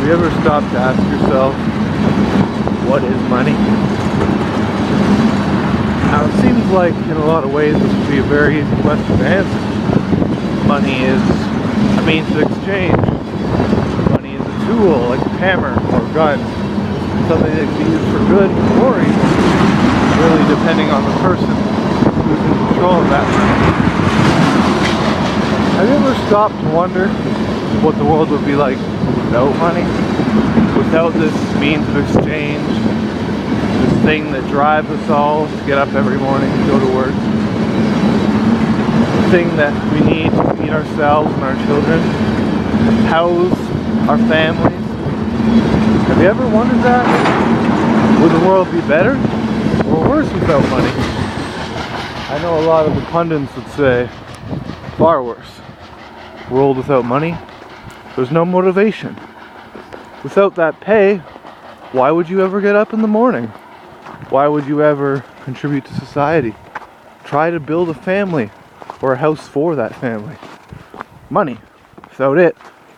Have you ever stopped to ask yourself, what is money? Now it seems like in a lot of ways this would be a very easy question to answer. Money is a means of exchange. Money is a tool, like a hammer or a gun. Something that can be used for good or evil, really depending on the person who's in control of that money. Have you ever stopped to wonder what the world would be like without money? Without this means of exchange, this thing that drives us all to get up every morning and go to work, the thing that we need to feed ourselves and our children, house our families. Have you ever wondered that? Would the world be better or worse without money? I know a lot of the pundits would say, far worse. World without money, there's no motivation. Without that pay, why would you ever get up in the morning? Why would you ever contribute to society? Try to build a family or a house for that family. Money. Without it,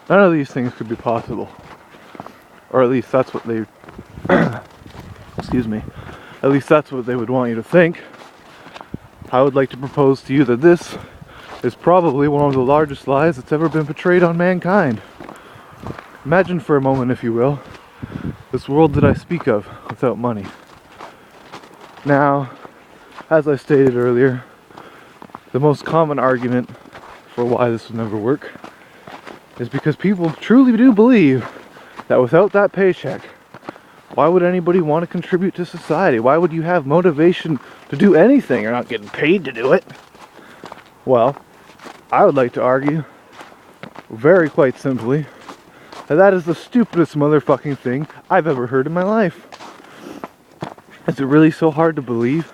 none of these things could be possible. Or at least that's what they excuse me. At least that's what they would want you to think. I would like to propose to you that this is probably one of the largest lies that's ever been portrayed on mankind. Imagine for a moment, if you will, this world that I speak of without money. Now, as I stated earlier, the most common argument for why this would never work is because people truly do believe that without that paycheck, why would anybody want to contribute to society? Why would you have motivation to do anything? You're not getting paid to do it. Well, I would like to argue, very quite simply, that is the stupidest motherfucking thing I've ever heard in my life. Is it really so hard to believe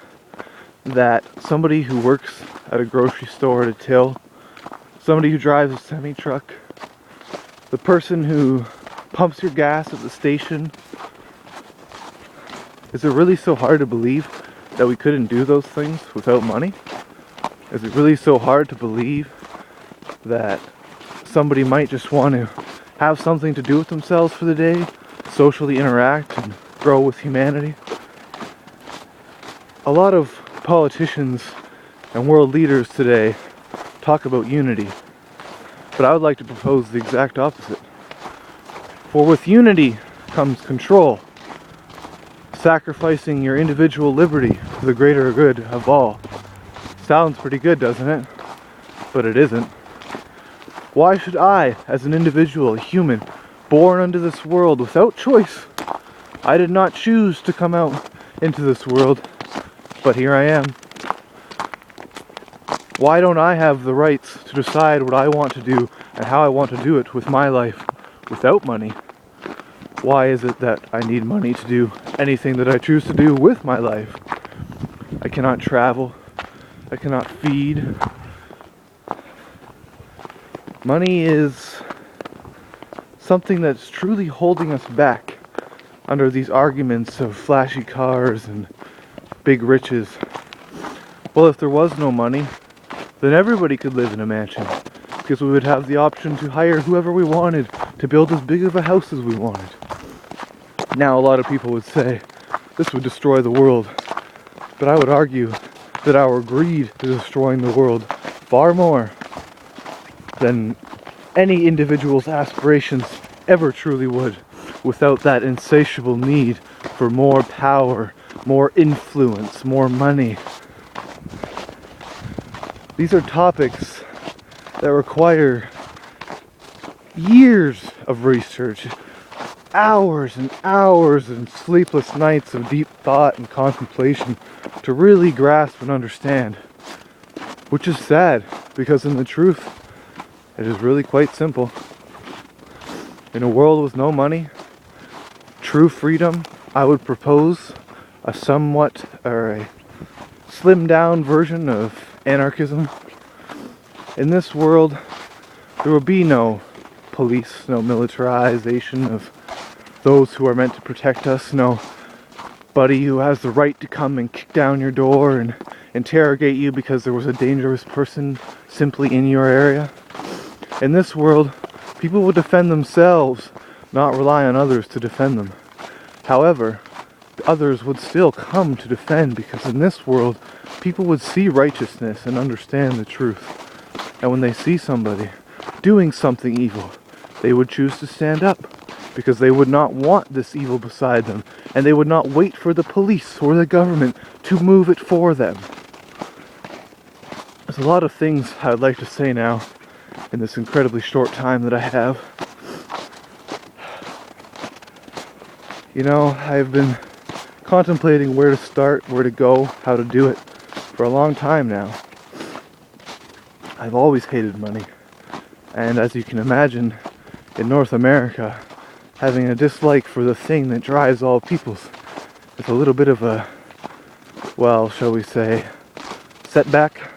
that somebody who works at a grocery store at a till, somebody who drives a semi-truck, the person who pumps your gas at the station, is it really so hard to believe that we couldn't do those things without money? Is it really so hard to believe that somebody might just want to have something to do with themselves for the day, socially interact and grow with humanity? A lot of politicians and world leaders today talk about unity, but I would like to propose the exact opposite. For with unity comes control, sacrificing your individual liberty for the greater good of all. Sounds pretty good, doesn't it? But it isn't. Why should I, as an individual, a human, born unto this world without choice, I did not choose to come out into this world, but here I am. Why don't I have the rights to decide what I want to do and how I want to do it with my life without money? Why is it that I need money to do anything that I choose to do with my life? I cannot travel. I cannot feed. Money is something that's truly holding us back under these arguments of flashy cars and big riches. Well, if there was no money, then everybody could live in a mansion, because we would have the option to hire whoever we wanted to build as big of a house as we wanted. Now, a lot of people would say this would destroy the world, but I would argue that our greed is destroying the world far more than any individual's aspirations ever truly would, without that insatiable need for more power, more influence, more money. These are topics that require years of research, hours and hours and sleepless nights of deep thought and contemplation to really grasp and understand. Which is sad, because in the truth, it is really quite simple. In a world with no money, true freedom, I would propose a somewhat, or a slimmed down version of anarchism. In this world, there will be no police, no militarization of those who are meant to protect us, no buddy who has the right to come and kick down your door and interrogate you because there was a dangerous person simply in your area. In this world, people will defend themselves not rely on others to defend them. However, others would still come to defend, because in this world, people would see righteousness and understand the truth. And when they see somebody doing something evil, they would choose to stand up, because they would not want this evil beside them, and they would not wait for the police or the government to move it for them. There's a lot of things I'd like to say now in this incredibly short time that I have. You know, I've been contemplating where to start, where to go, how to do it for a long time now. I've always hated money, and as you can imagine, in North America, having a dislike for the thing that drives all peoples is a little bit of a, well, shall we say, setback.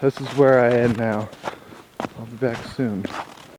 This is where I am now. I'll be back soon.